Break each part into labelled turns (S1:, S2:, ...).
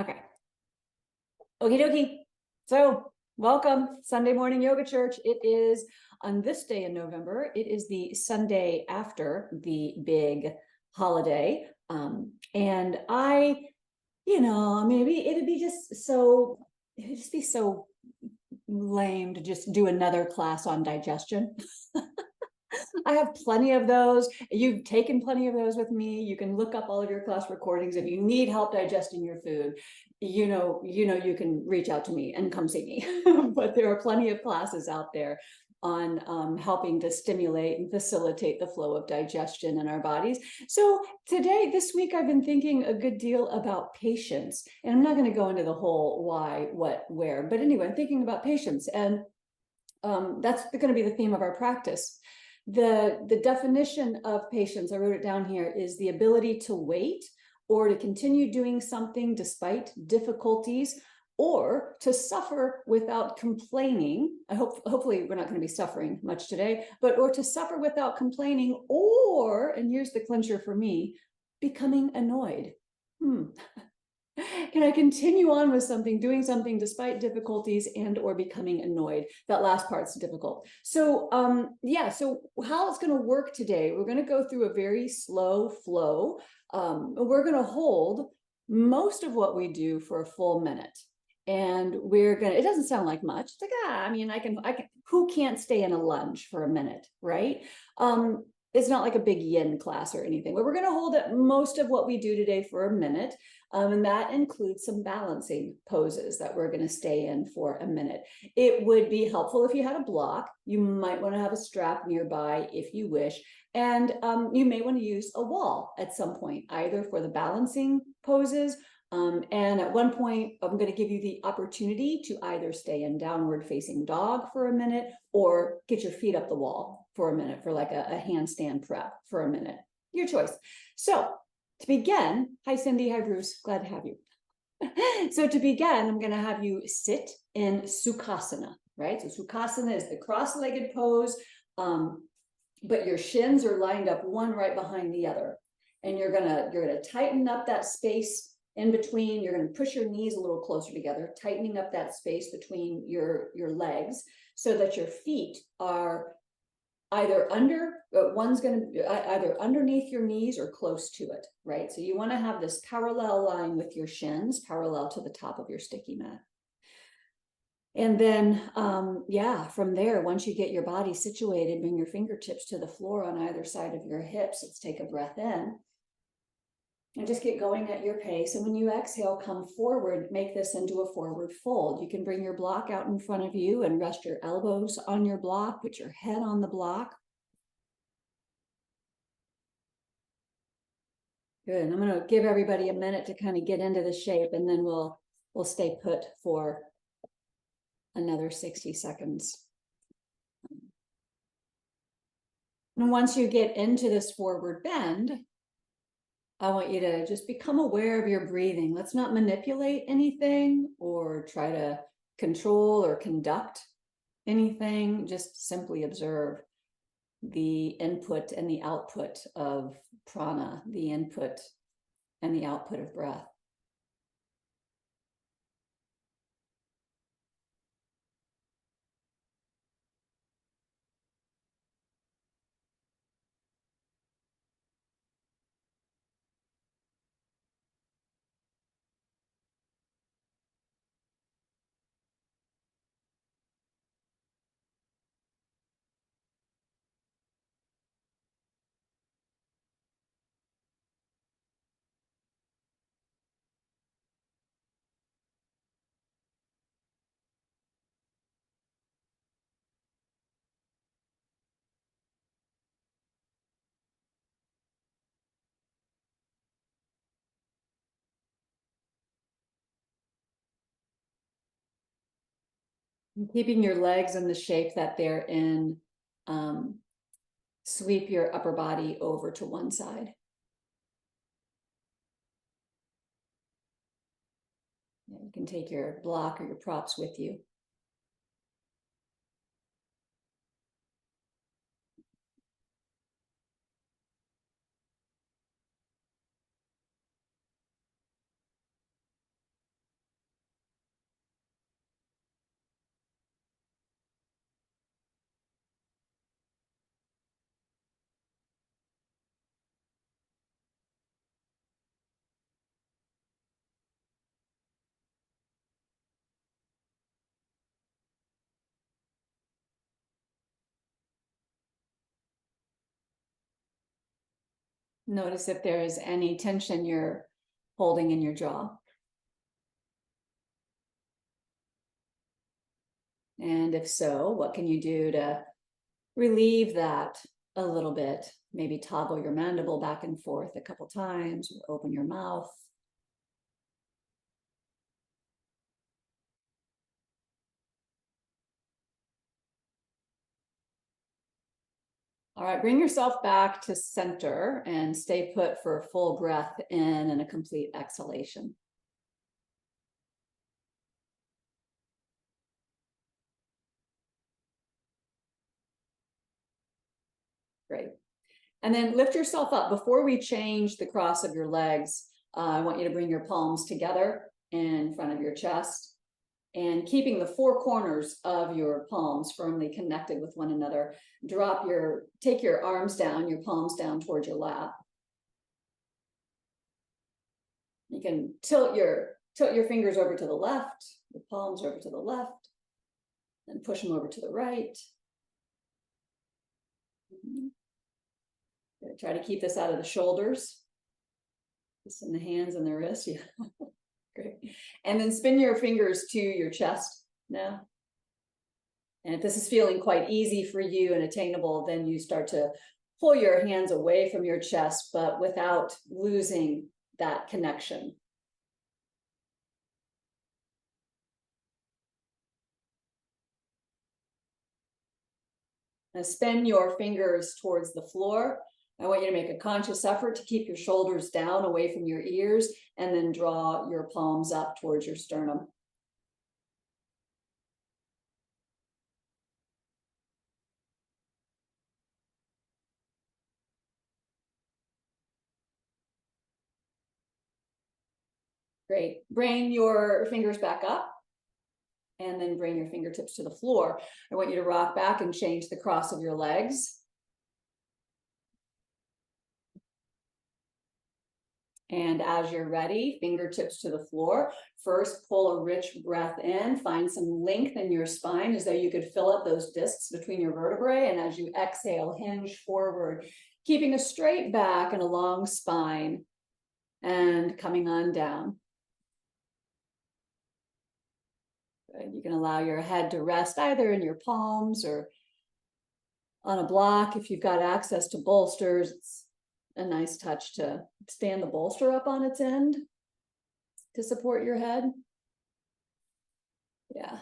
S1: Okay. Okie dokie. So welcome, Sunday morning yoga church. It is on this day in November. It is the Sunday after the big holiday. And maybe it'd just be so lame to just do another class on digestion. I have plenty of those. You've taken plenty of those with me. You can look up all of your class recordings. If you need help digesting your food, you can reach out to me and come see me. But there are plenty of classes out there on helping to stimulate and facilitate the flow of digestion in our bodies. So this week, I've been thinking a good deal about patience. And I'm not going to go into the whole why, what, where. But anyway, I'm thinking about patience. And that's going to be the theme of our practice. The definition of patience, I wrote it down here, is the ability to wait or to continue doing something despite difficulties, or to suffer without complaining. Hopefully we're not going to be suffering much today, or to suffer without complaining, or, and here's the clincher for me, becoming annoyed. Can I continue on with something, doing something despite difficulties and or becoming annoyed? That last part's difficult. So so how it's going to work today, we're going to go through a very slow flow. We're going to hold most of what we do for a full minute. And it doesn't sound like much. It's like, I can, who can't stay in a lunge for a minute, right? It's not like a big yin class or anything, but we're going to hold most of what we do today for a minute. And that includes some balancing poses that we're going to stay in for a minute. It would be helpful if you had a block. You might want to have a strap nearby if you wish. And you may want to use a wall at some point, either for the balancing poses. And at one point, I'm going to give you the opportunity to either stay in downward facing dog for a minute or get your feet up the wall for a minute for like a handstand prep for a minute. Your choice. So to begin, hi Cindy, hi Bruce, glad to have you. So to begin, I'm going to have you sit in Sukhasana, right? So Sukhasana is the cross-legged pose, but your shins are lined up one right behind the other. And you're gonna tighten up that space in between. You're going to push your knees a little closer together, tightening up that space between your legs so that your feet are either one's going to be either underneath your knees or close to it, right? So you want to have this parallel line with your shins, parallel to the top of your sticky mat. And then, from there, once you get your body situated, bring your fingertips to the floor on either side of your hips. Let's take a breath in. And just get going at your pace. And when you exhale, come forward, make this into a forward fold. You can bring your block out in front of you and rest your elbows on your block, put your head on the block. Good. And I'm going to give everybody a minute to kind of get into the shape, and then we'll stay put for another 60 seconds. And once you get into this forward bend, I want you to just become aware of your breathing. Let's not manipulate anything or try to control or conduct anything. Just simply observe the input and the output of prana, the input and the output of breath. Keeping your legs in the shape that they're in, sweep your upper body over to one side. You can take your block or your props with you. Notice if there is any tension you're holding in your jaw. And if so, what can you do to relieve that a little bit? Maybe toggle your mandible back and forth a couple times, or open your mouth. All right, bring yourself back to center and stay put for a full breath in and a complete exhalation. Great. And then lift yourself up. Before we change the cross of your legs, I want you to bring your palms together in front of your chest, and keeping the four corners of your palms firmly connected with one another. Take your arms down, your palms down towards your lap. You can tilt your fingers over to the left, the palms over to the left, and push them over to the right. Try to keep this out of the shoulders. This in the hands and the wrists. Yeah. Great. And then spin your fingers to your chest now. And if this is feeling quite easy for you and attainable, then you start to pull your hands away from your chest, but without losing that connection. Now spin your fingers towards the floor. I want you to make a conscious effort to keep your shoulders down away from your ears, and then draw your palms up towards your sternum. Great. Bring your fingers back up, and then bring your fingertips to the floor. I want you to rock back and change the cross of your legs. And as you're ready, fingertips to the floor. First, pull a rich breath in, find some length in your spine as though you could fill up those discs between your vertebrae. And as you exhale, hinge forward, keeping a straight back and a long spine, and coming on down. Good. You can allow your head to rest either in your palms or on a block. If you've got access to bolsters, it's a nice touch to stand the bolster up on its end to support your head. Yeah.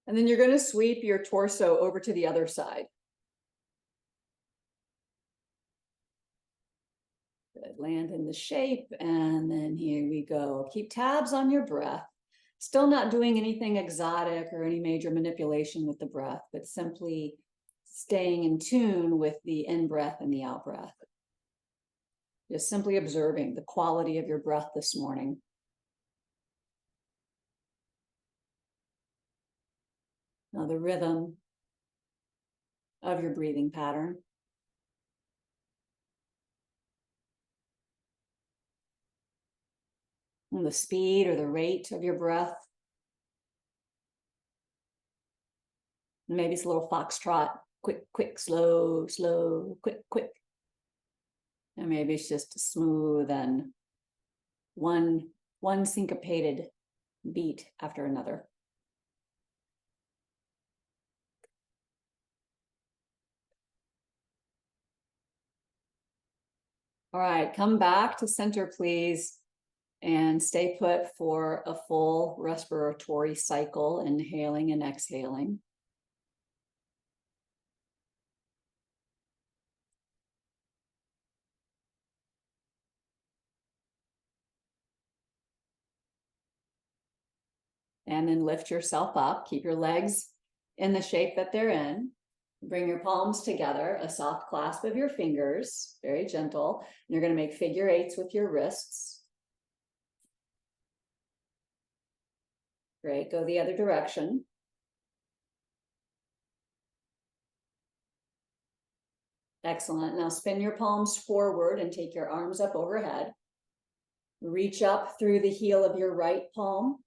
S1: And then you're going to sweep your torso over to the other side. Good. Land in the shape, and then here we go. Keep tabs on your breath. Still not doing anything exotic or any major manipulation with the breath, but simply staying in tune with the in-breath and the out-breath. Just simply observing the quality of your breath this morning. Now the rhythm of your breathing pattern. And the speed or the rate of your breath. Maybe it's a little foxtrot, quick, quick, slow, slow, quick, quick. And maybe it's just smooth and one syncopated beat after another. All right, come back to center, please, and stay put for a full respiratory cycle, inhaling and exhaling. And then lift yourself up. Keep your legs in the shape that they're in. Bring your palms together, a soft clasp of your fingers, very gentle. And you're going to make figure eights with your wrists. Great, go the other direction. Excellent. Now spin your palms forward and take your arms up overhead. Reach up through the heel of your right palm.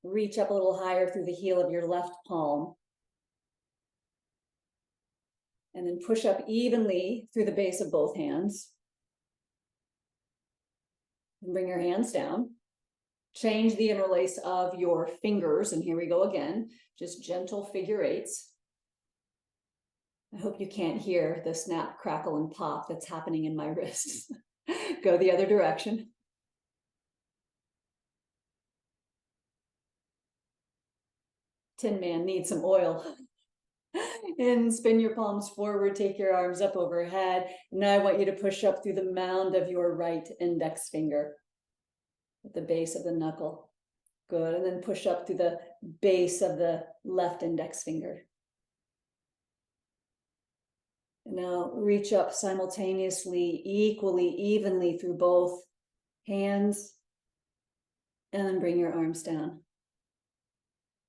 S1: Reach up a little higher through the heel of your left palm. And then push up evenly through the base of both hands. And bring your hands down. Change the interlace of your fingers. And here we go again. Just gentle figure eights. I hope you can't hear the snap, crackle, and pop that's happening in my wrists. Go the other direction. Tin Man needs some oil. And spin your palms forward, take your arms up overhead. Now I want you to push up through the mound of your right index finger at the base of the knuckle. Good, and then push up through the base of the left index finger. And now reach up simultaneously, equally, evenly through both hands. And then bring your arms down.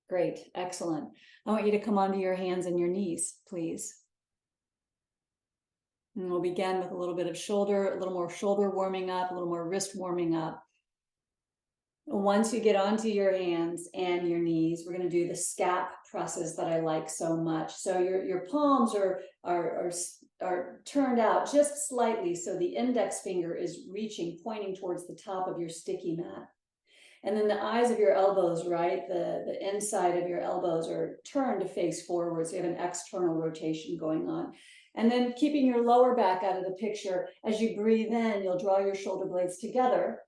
S1: Great, excellent. I want you to come onto your hands and your knees, please. And we'll begin with a little bit of shoulder, a little more shoulder warming up, a little more wrist warming up. Once you get onto your hands and your knees, we're going to do the scap presses that I like so much. So your palms are turned out just slightly, so the index finger is reaching, pointing towards the top of your sticky mat. And then the eyes of your elbows, right? The inside of your elbows are turned to face forward. So you have an external rotation going on. And then keeping your lower back out of the picture, as you breathe in, you'll draw your shoulder blades together.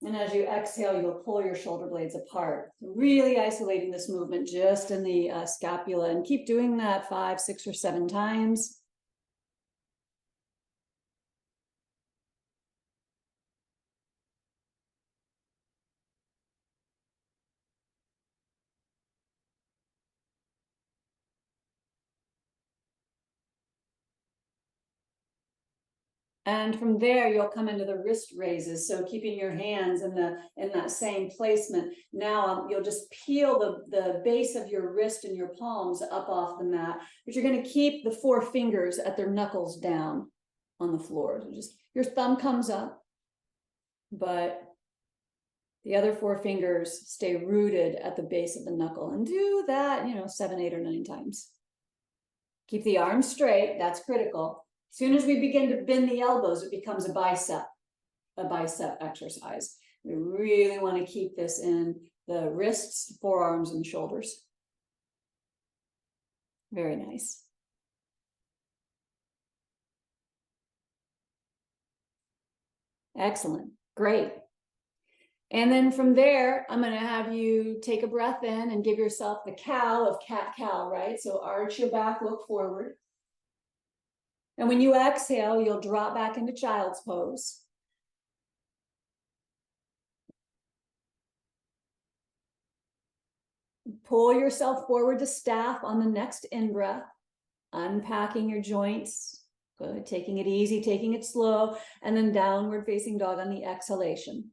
S1: And as you exhale, you'll pull your shoulder blades apart. Really isolating this movement just in the scapula. And keep doing that 5, 6, or 7 times. And from there, you'll come into the wrist raises. So keeping your hands in that same placement. Now you'll just peel the base of your wrist and your palms up off the mat, but you're going to keep the 4 fingers at their knuckles down on the floor. So just your thumb comes up, but the other 4 fingers stay rooted at the base of the knuckle. And do that, 7, 8, or 9 times. Keep the arms straight. That's critical. As soon as we begin to bend the elbows, it becomes a bicep exercise. We really want to keep this in the wrists, forearms, and shoulders. Very nice. Excellent. Great. And then from there, I'm going to have you take a breath in and give yourself the cow of cat-cow, right? So arch your back, look forward. And when you exhale, you'll drop back into child's pose. Pull yourself forward to staff on the next in-breath, unpacking your joints. Good, taking it easy, taking it slow, and then downward facing dog on the exhalation.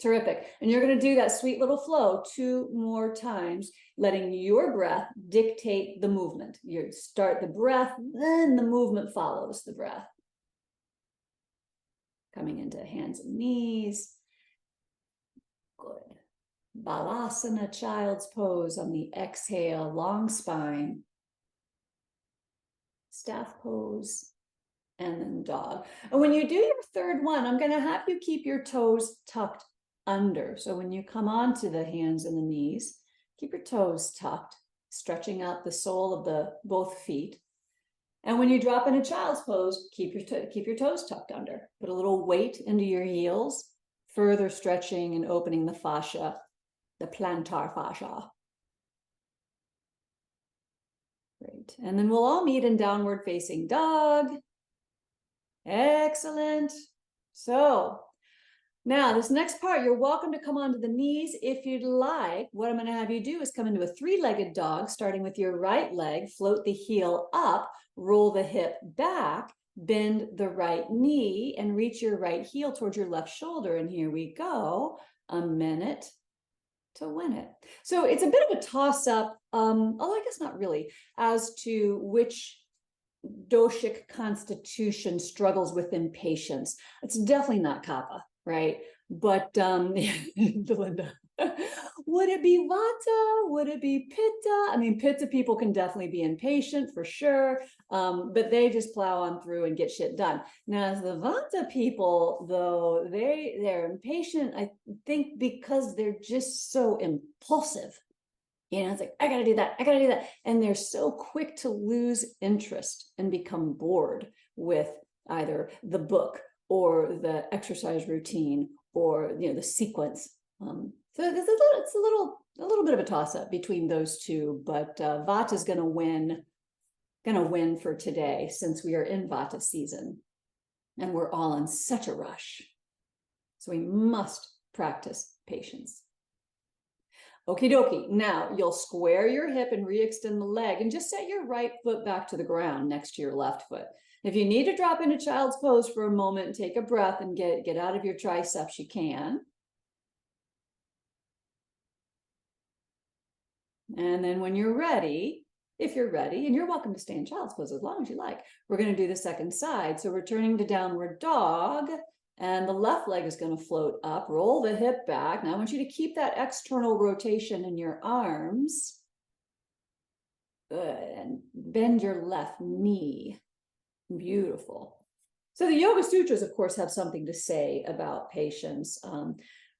S1: Terrific. And you're going to do that sweet little flow 2 more times, letting your breath dictate the movement. You start the breath, then the movement follows the breath. Coming into hands and knees. Good. Balasana, child's pose on the exhale, long spine. Staff pose. And then dog. And when you do your 3rd one, I'm going to have you keep your toes tucked under. So when you come onto the hands and the knees, keep your toes tucked, stretching out the sole of both feet. And when you drop into child's pose, keep your toes tucked under. Put a little weight into your heels, further stretching and opening the fascia, the plantar fascia. Great. And then we'll all meet in downward facing dog. Excellent. So Now, this next part, you're welcome to come onto the knees if you'd like. What I'm going to have you do is come into a three-legged dog, starting with your right leg, float the heel up, roll the hip back, bend the right knee, and reach your right heel towards your left shoulder. And here we go, a minute to win it. So it's a bit of a toss-up, although I guess not really, as to which doshic constitution struggles with impatience. It's definitely not kapha, right? But Belinda, would it be vata? Would it be pitta? I mean, pitta people can definitely be impatient for sure, but they just plow on through and get shit done. Now, as the vata people, though, they're impatient, I think, because they're just so impulsive. You know, it's like, I got to do that. I got to do that. And they're so quick to lose interest and become bored with either the book or the exercise routine or, you know, the sequence. So it's a little bit of a toss up between those two, but Vata is going to win for today since we are in Vata season and we're all in such a rush. So we must practice patience. Okie dokie. Now you'll square your hip and re-extend the leg and just set your right foot back to the ground next to your left foot. If you need to drop into child's pose for a moment and take a breath and get out of your triceps, you can. And then when you're ready, if you're ready, and you're welcome to stay in child's pose as long as you like, we're going to do the second side. So returning to downward dog. And the left leg is going to float up, roll the hip back. Now I want you to keep that external rotation in your arms. Good. And bend your left knee. Beautiful. So the Yoga Sutras, of course, have something to say about patience.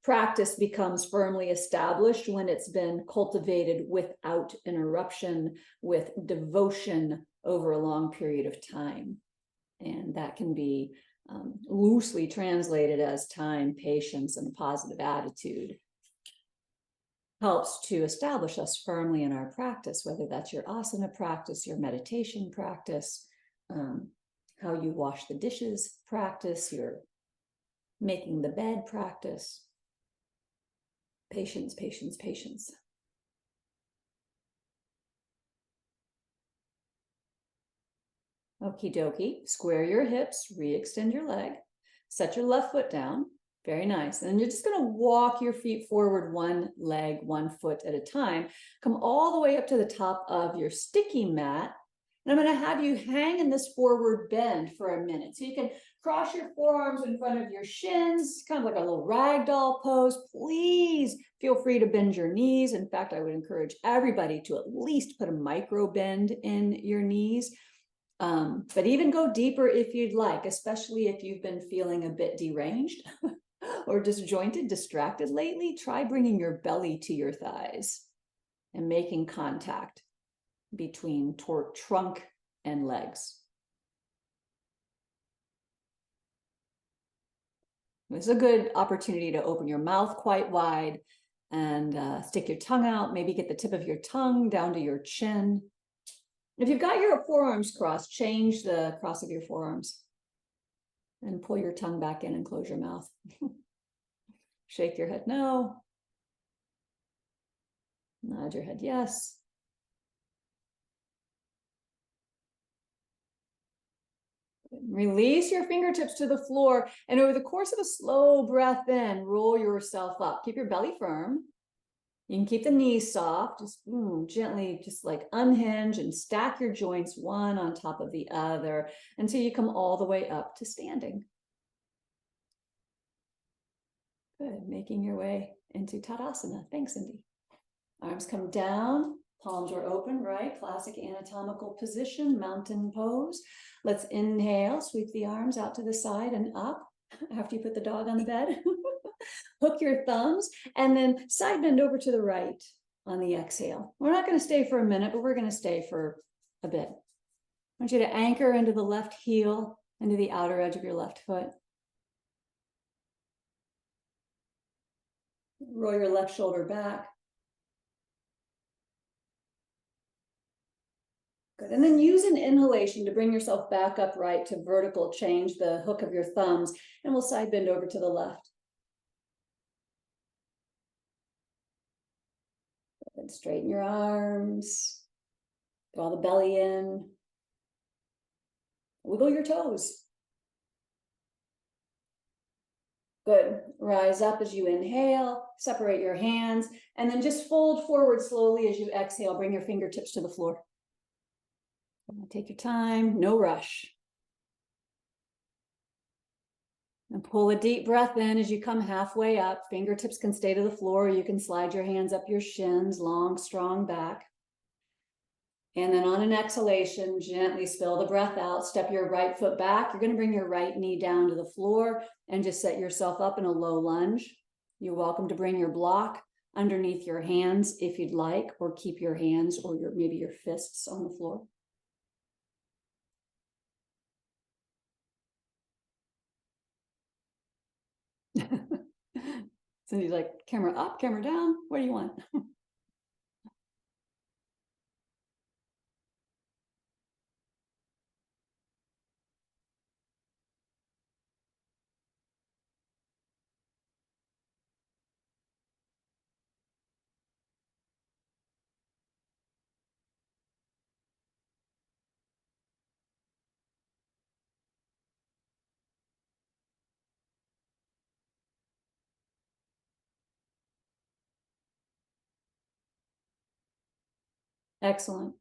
S1: Practice becomes firmly established when it's been cultivated without interruption, with devotion over a long period of time. And that can be loosely translated as time, patience, and a positive attitude. Helps to establish us firmly in our practice, whether that's your asana practice, your meditation practice, how you wash the dishes practice, your making the bed practice. Patience, patience, patience. Okie dokie. Square your hips, re-extend your leg, set your left foot down. Very nice. And you're just going to walk your feet forward one leg, one foot at a time. Come all the way up to the top of your sticky mat. And I'm going to have you hang in this forward bend for a minute. So you can cross your forearms in front of your shins, kind of like a little ragdoll pose. Please feel free to bend your knees. In fact, I would encourage everybody to at least put a micro bend in your knees. But even go deeper if you'd like, especially if you've been feeling a bit deranged or disjointed, distracted lately. Try bringing your belly to your thighs and making contact between trunk and legs. This is a good opportunity to open your mouth quite wide and stick your tongue out, maybe get the tip of your tongue down to your chin. If you've got your forearms crossed, change the cross of your forearms and pull your tongue back in and close your mouth. Shake your head no. Nod your head yes. Release your fingertips to the floor, and over the course of a slow breath in, roll yourself up. Keep your belly firm. You can keep the knees soft, just gently, just like unhinge and stack your joints one on top of the other until you come all the way up to standing. Good, making your way into Tadasana. Thanks, Cindy. Arms come down, palms are open, right? Classic anatomical position, mountain pose. Let's inhale, sweep the arms out to the side and up after you put the dog on the bed. Hook your thumbs and then side bend over to the right on the exhale. We're not going to stay for a minute, but we're going to stay for a bit. I want you to anchor into the left heel, into the outer edge of your left foot. Roll your left shoulder back. Good. And then use an inhalation to bring yourself back upright to vertical. Change the hook of your thumbs, and we'll side bend over to the left. Good. Straighten your arms. Draw the belly in. Wiggle your toes. Good. Rise up as you inhale, separate your hands, and then just fold forward slowly as you exhale. Bring your fingertips to the floor. Take your time, no rush. And pull a deep breath in as you come halfway up. Fingertips can stay to the floor. You can slide your hands up your shins, long, strong back. And then on an exhalation, gently spill the breath out. Step your right foot back. You're going to bring your right knee down to the floor and just set yourself up in a low lunge. You're welcome to bring your block underneath your hands if you'd like, or keep your hands or maybe your fists on the floor. Cindy's like, camera up, camera down. What do you want? Excellent.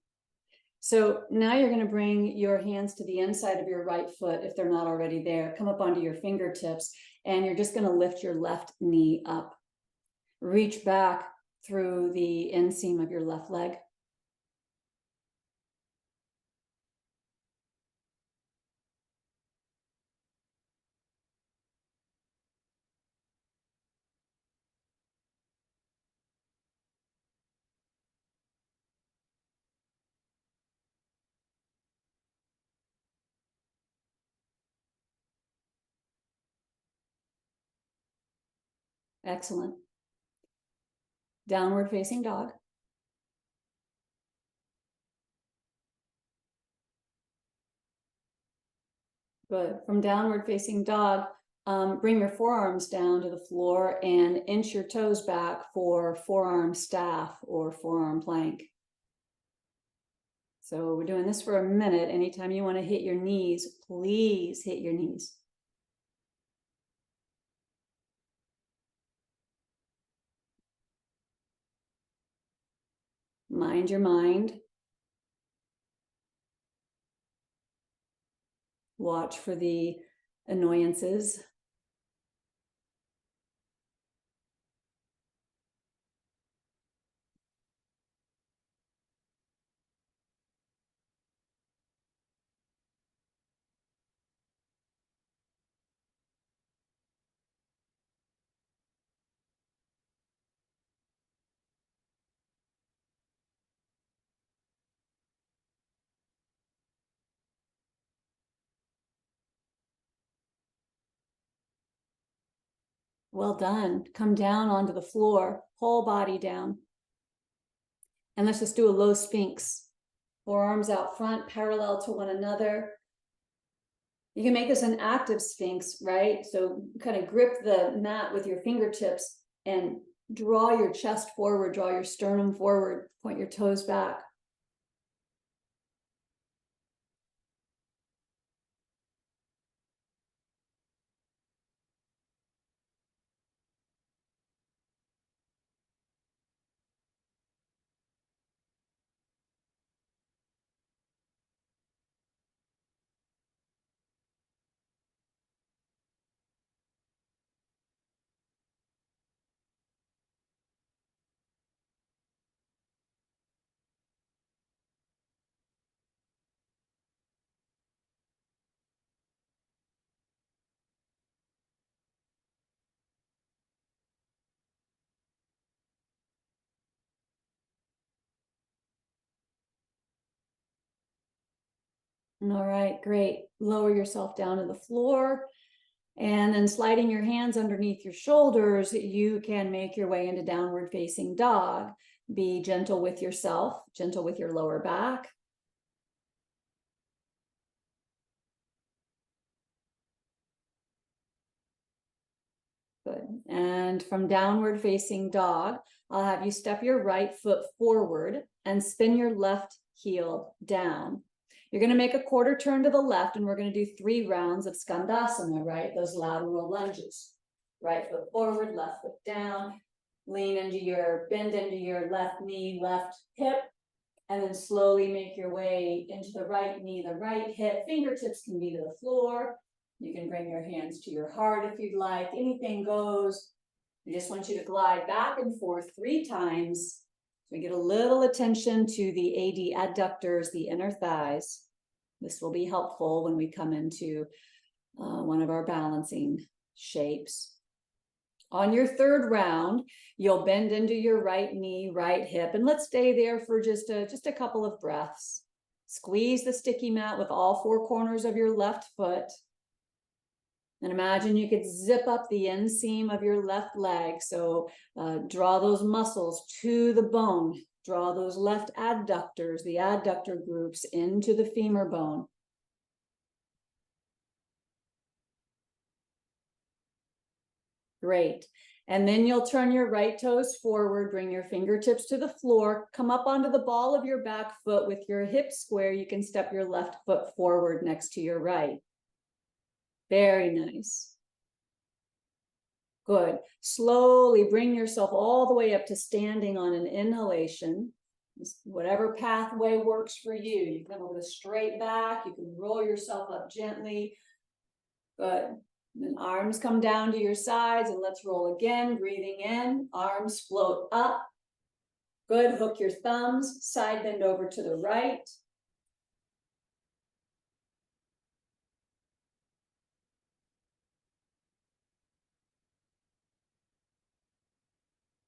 S1: So now you're going to bring your hands to the inside of your right foot if they're not already there. Come up onto your fingertips, and you're just going to lift your left knee up. Reach back through the inseam of your left leg. Excellent. Downward facing dog. Good. From downward facing dog, bring your forearms down to the floor and inch your toes back for forearm staff or forearm plank. So we're doing this for a minute. Anytime you want to hit your knees, please hit your knees. Mind your mind. Watch for the annoyances. Well done. Come down onto the floor, whole body down. And let's just do a low sphinx. Forearms out front, parallel to one another. You can make this an active sphinx, right? So kind of grip the mat with your fingertips and draw your chest forward, draw your sternum forward, point your toes back. All right, great. Lower yourself down to the floor. And then sliding your hands underneath your shoulders, you can make your way into downward facing dog. Be gentle with yourself, gentle with your lower back. Good. And from downward facing dog, I'll have you step your right foot forward and spin your left heel down. You're going to make a quarter turn to the left, and we're going to do 3 rounds of Skandasana, right? Those lateral lunges. Right foot forward, left foot down, bend into your left knee, left hip, and then slowly make your way into the right knee, the right hip. Fingertips can be to the floor. You can bring your hands to your heart if you'd like. Anything goes. I just want you to glide back and forth 3 times. So we get a little attention to the AD adductors, the inner thighs. This will be helpful when we come into one of our balancing shapes. On your 3rd round, you'll bend into your right knee, right hip, and let's stay there for just a couple of breaths. Squeeze the sticky mat with all 4 corners of your left foot. And imagine you could zip up the inseam of your left leg. So draw those muscles to the bone. Draw those left adductors, the adductor groups, into the femur bone. Great. And then you'll turn your right toes forward, bring your fingertips to the floor, come up onto the ball of your back foot with your hips square. You can step your left foot forward next to your right. Very nice. Good. Slowly bring yourself all the way up to standing on an inhalation. Whatever pathway works for you. You can go straight back. You can roll yourself up gently. Good. And arms come down to your sides, and let's roll again. Breathing in, arms float up. Good. Hook your thumbs, side bend over to the right.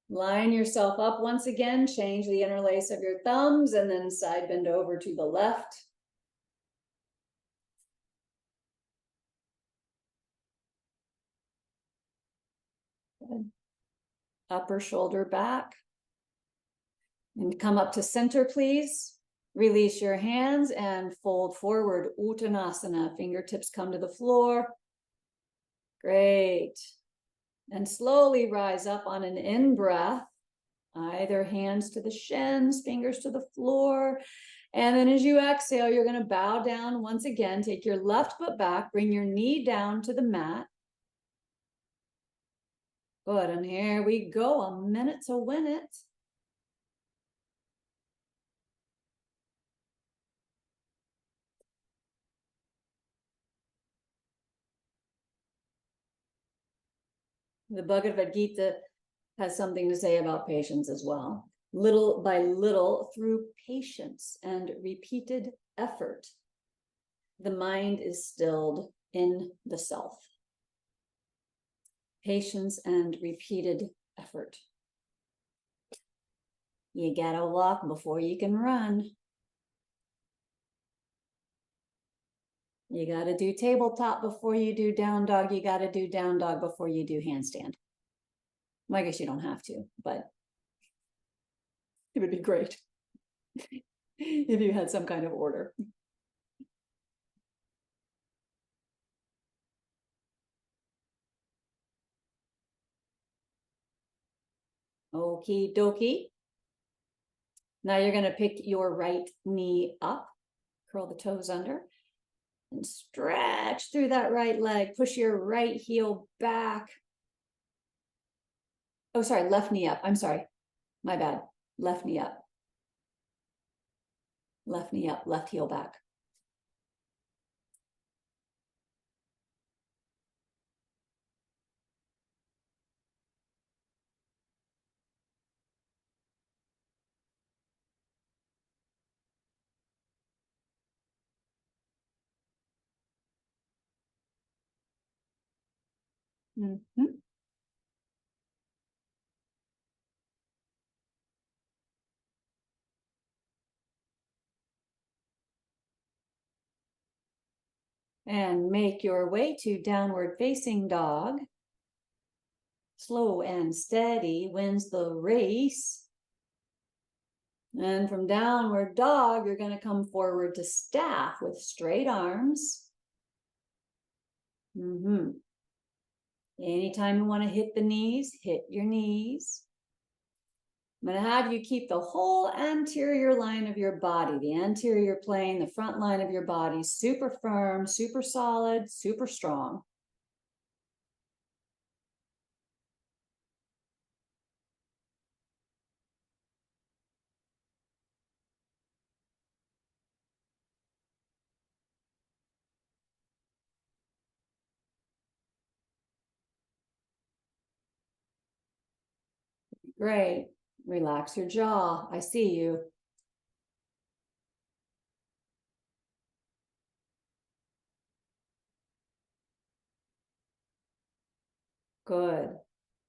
S1: Line yourself up once again, change the interlace of your thumbs, and then side bend over to the left. Good. Upper shoulder back. And come up to center, please. Release your hands and fold forward, Uttanasana. Fingertips come to the floor. Great. And slowly rise up on an in-breath. Either hands to the shins, fingers to the floor. And then as you exhale, you're going to bow down once again. Take your left foot back. Bring your knee down to the mat. Good. And here we go. A minute to win it. The Bhagavad Gita has something to say about patience as well. Little by little, through patience and repeated effort, the mind is stilled in the self. Patience and repeated effort. You gotta walk before you can run. You gotta do tabletop before you do down dog. You gotta do down dog before you do handstand. Well, I guess you don't have to, but it would be great if you had some kind of order. Okie dokie. Now you're going to pick your right knee up, curl the toes under, and stretch through that right leg. Push your right heel back. Oh, sorry, left knee up. I'm sorry. My bad. Left knee up. Left knee up, left heel back. Mm-hmm. And make your way to downward facing dog. Slow and steady wins the race. And from downward dog, you're going to come forward to staff with straight arms. Anytime you want to hit the knees, hit your knees. I'm going to have you keep the whole anterior line of your body, the anterior plane, the front line of your body, super firm, super solid, super strong. Great. Relax your jaw. I see you. Good.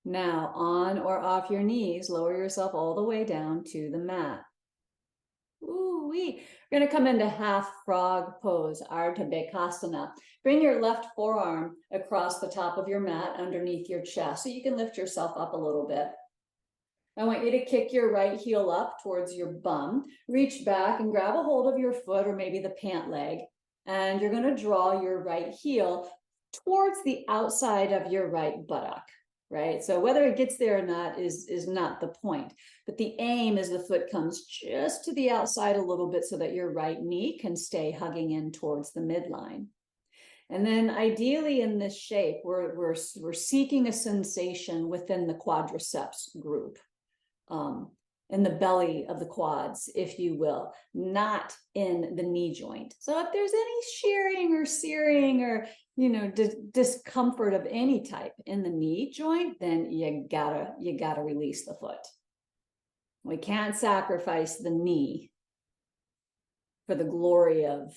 S1: Now, on or off your knees, lower yourself all the way down to the mat. Ooh-wee. We're going to come into half frog pose, Ardha Bekasana. Bring your left forearm across the top of your mat underneath your chest so you can lift yourself up a little bit. I want you to kick your right heel up towards your bum, reach back and grab a hold of your foot or maybe the pant leg. And you're going to draw your right heel towards the outside of your right buttock, right? So whether it gets there or not is not the point. But the aim is the foot comes just to the outside a little bit so that your right knee can stay hugging in towards the midline. And then ideally in this shape, we're seeking a sensation within the quadriceps group. In the belly of the quads, if you will, not in the knee joint. So if there's any shearing or searing or discomfort of any type in the knee joint, then you gotta release the foot. We can't sacrifice the knee for the glory of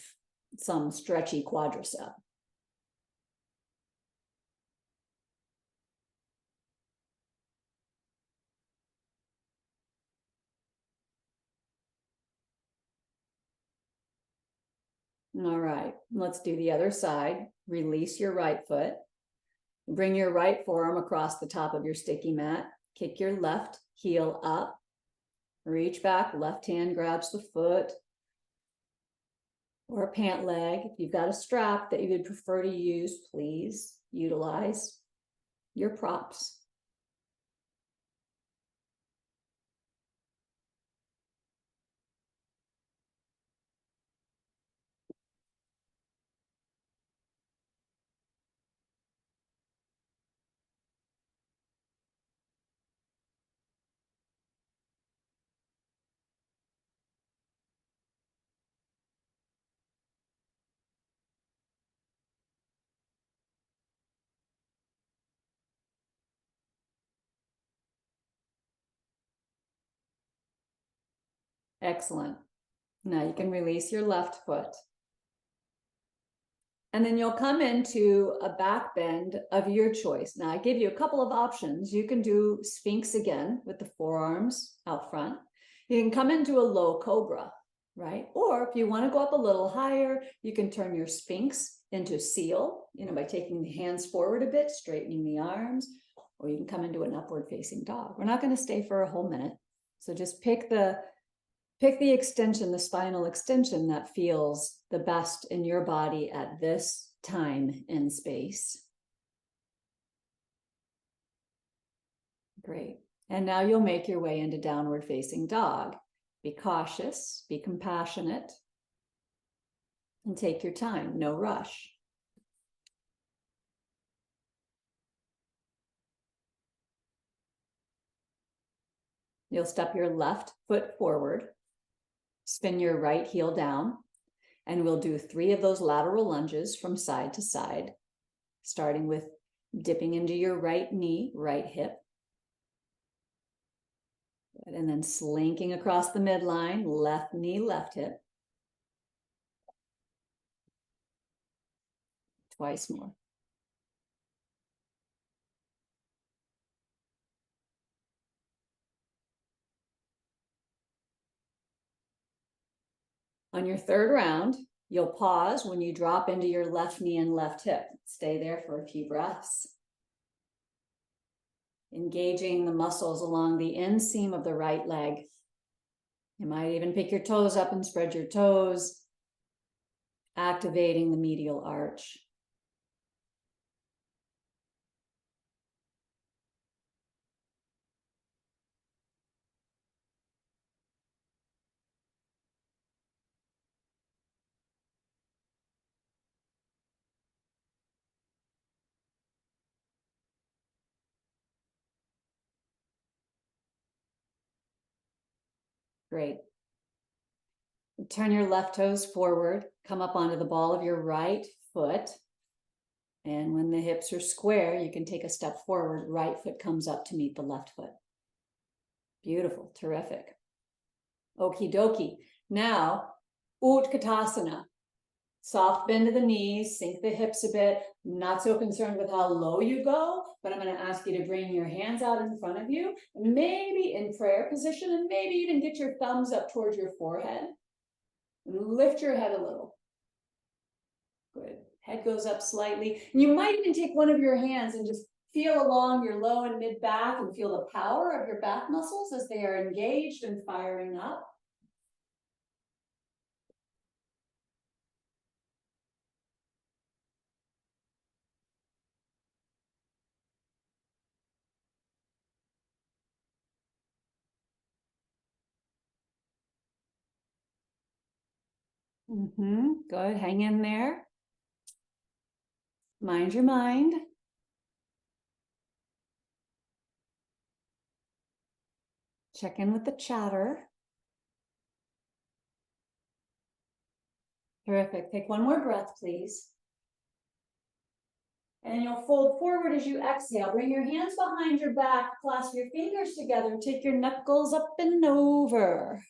S1: some stretchy quadricep. All right, let's do the other side. Release your right foot. Bring your right forearm across the top of your sticky mat. Kick your left heel up. Reach back, left hand grabs the foot or a pant leg. If you've got a strap that you would prefer to use, please utilize your props. Excellent. Now you can release your left foot. And then you'll come into a back bend of your choice. Now I give you a couple of options. You can do Sphinx again with the forearms out front. You can come into a low cobra, right? Or if you want to go up a little higher, you can turn your Sphinx into seal, by taking the hands forward a bit, straightening the arms, or you can come into an upward facing dog. We're not going to stay for a whole minute. So just pick the extension, the spinal extension that feels the best in your body at this time and space. Great. And now you'll make your way into downward facing dog. Be cautious, be compassionate, and take your time, no rush. You'll step your left foot forward, spin your right heel down, and we'll do 3 of those lateral lunges from side to side, starting with dipping into your right knee, right hip, and then slinking across the midline, left knee, left hip. Twice more. On your third round, you'll pause when you drop into your left knee and left hip. Stay there for a few breaths. Engaging the muscles along the inseam of the right leg. You might even pick your toes up and spread your toes, activating the medial arch. Great. Turn your left toes forward, come up onto the ball of your right foot. And when the hips are square, you can take a step forward. Right foot comes up to meet the left foot. Beautiful, terrific. Okie dokie. Now, Utkatasana. Soft bend to the knees, sink the hips a bit. Not so concerned with how low you go, but I'm going to ask you to bring your hands out in front of you, maybe in prayer position, and maybe even get your thumbs up towards your forehead. And lift your head a little. Good. Head goes up slightly. And you might even take one of your hands and just feel along your low and mid back and feel the power of your back muscles as they are engaged and firing up. Good. Hang in there. Mind your mind. Check in with the chatter. Terrific. Take one more breath, please. And you'll fold forward as you exhale. Bring your hands behind your back, clasp your fingers together, take your knuckles up and over.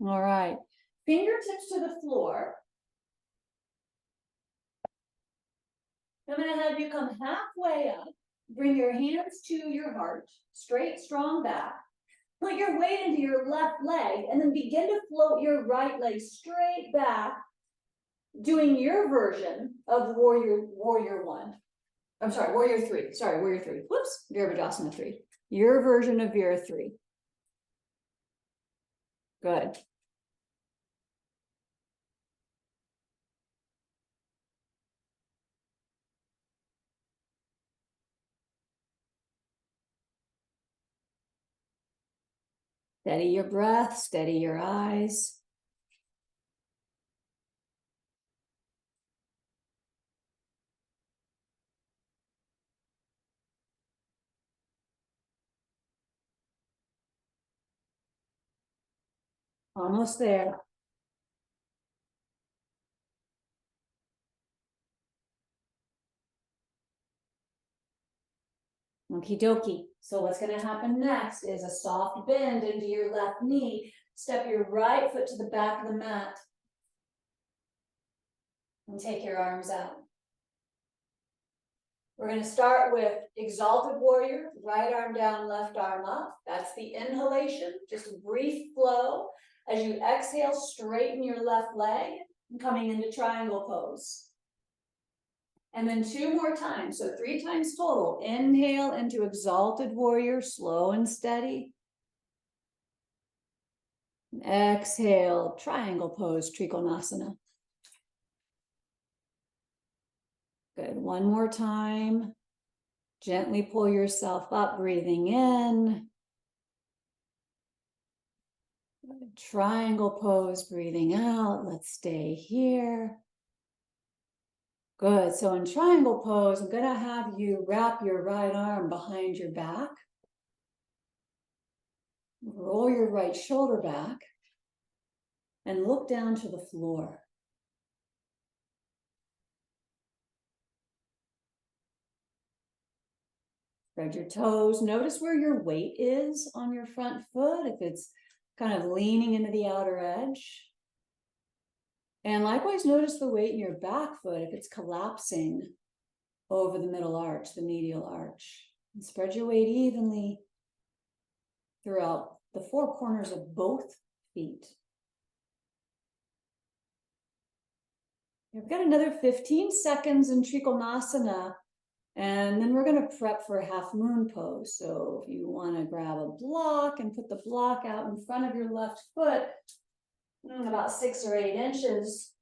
S1: All right. Fingertips to the floor. I'm going to have you come halfway up. Bring your hands to your heart, straight, strong back. Put your weight into your left leg and then begin to float your right leg straight back, doing your version of warrior one. I'm sorry, warrior three. Sorry, warrior three. Whoops, Virabhajasana 3. Your version of Vira 3. Good. Steady your breath, steady your eyes. Almost there. Okie dokie. So what's going to happen next is a soft bend into your left knee. Step your right foot to the back of the mat. And take your arms out. We're going to start with exalted warrior, right arm down, left arm up. That's the inhalation, just a brief flow. As you exhale, straighten your left leg, coming into triangle pose. And then 2 more times, so 3 times total. Inhale into exalted warrior, slow and steady. Exhale, triangle pose, Trikonasana. Good, one more time. Gently pull yourself up, breathing in. Triangle pose, breathing out. Let's stay here. Good, so in triangle pose, I'm gonna have you wrap your right arm behind your back. Roll your right shoulder back and look down to the floor. Spread your toes. Notice where your weight is on your front foot, if it's kind of leaning into the outer edge. And likewise, notice the weight in your back foot if it's collapsing over the middle arch, the medial arch. And spread your weight evenly throughout the 4 corners of both feet. We've got another 15 seconds in Trikonasana, and then we're going to prep for half moon pose. So if you want to grab a block and put the block out in front of your left foot, about 6 or 8 inches,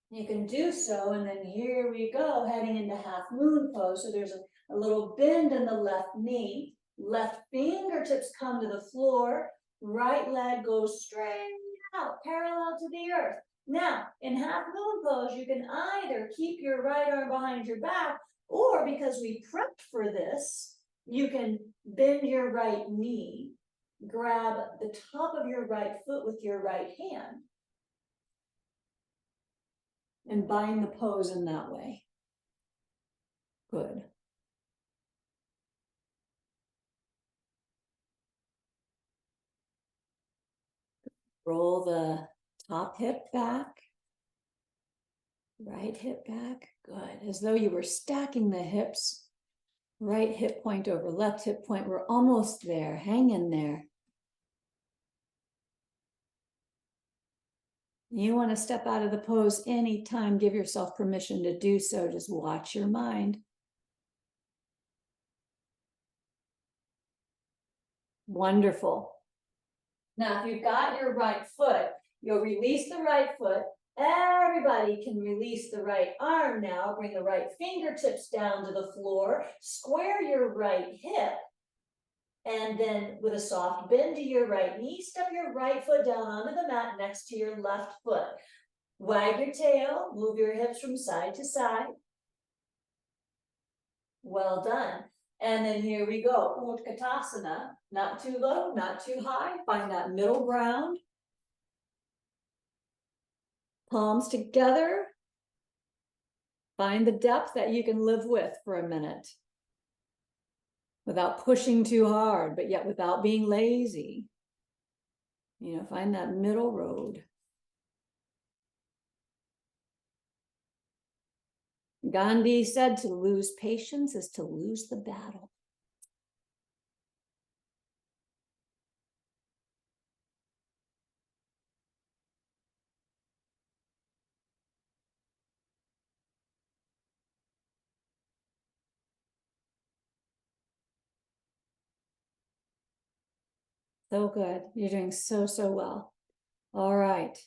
S1: you can do so. And then here we go, heading into half moon pose. So there's a little bend in the left knee, left fingertips come to the floor, right leg goes straight out, parallel to the earth. Now, in half moon pose, you can either keep your right arm behind your back, or because we prepped for this, you can bend your right knee, grab the top of your right foot with your right hand, and bind the pose in that way. Good. Roll the top hip back, right hip back. Good. As though you were stacking the hips. Right hip point over left hip point. We're almost there. Hang in there. You want to step out of the pose anytime. Give yourself permission to do so. Just watch your mind. Wonderful. Now, if you've got your right foot, you'll release the right foot. Everybody can release the right arm now. Bring the right fingertips down to the floor. Square your right hip. And then with a soft bend to your right knee, step your right foot down onto the mat next to your left foot. Wag your tail, move your hips from side to side. Well done. And then here we go, Utkatasana. Not too low, not too high. Find that middle ground. Palms together. Find the depth that you can live with for a minute. Without pushing too hard, but yet without being lazy. You know, find that middle road. Gandhi said to lose patience is to lose the battle. So good. You're doing so, so well. All right.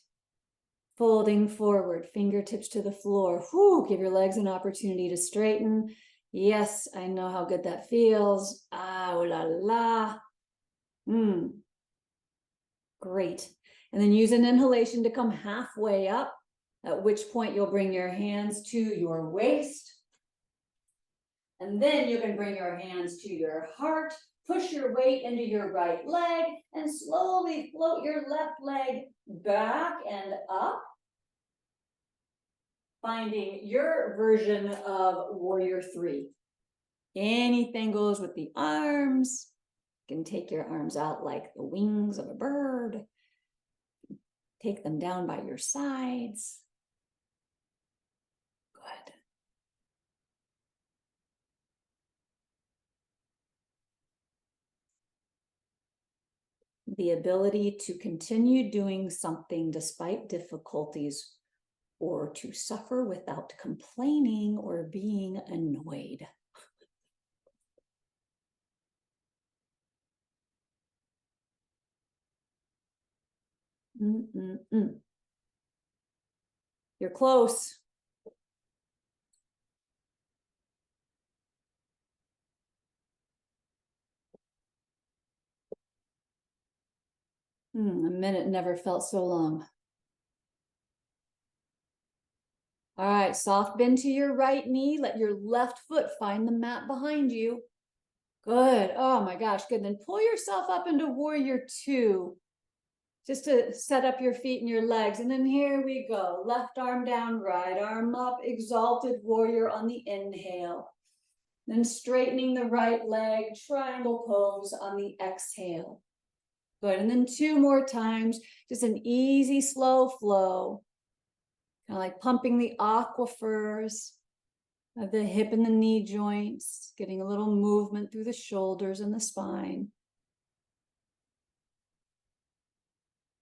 S1: Folding forward, fingertips to the floor. Whew, give your legs an opportunity to straighten. Yes, I know how good that feels. Ah, oh la la. Great. And then use an inhalation to come halfway up, at which point you'll bring your hands to your waist. And then you can bring your hands to your heart, push your weight into your right leg, and slowly float your left leg back and up, finding your version of Warrior 3. Anything goes with the arms. You can take your arms out like the wings of a bird. Take them down by your sides. Good. The ability to continue doing something despite difficulties, or to suffer without complaining or being annoyed. You're close. A minute never felt so long. All right, soft bend to your right knee. Let your left foot find the mat behind you. Good. Oh my gosh, good. Then pull yourself up into Warrior 2. Just to set up your feet and your legs. And then here we go. Left arm down, right arm up. Exalted Warrior on the inhale. Then straightening the right leg, triangle pose on the exhale. Good. And then 2 more times. Just an easy, slow flow. Kind of like pumping the aquifers of the hip and the knee joints, getting a little movement through the shoulders and the spine.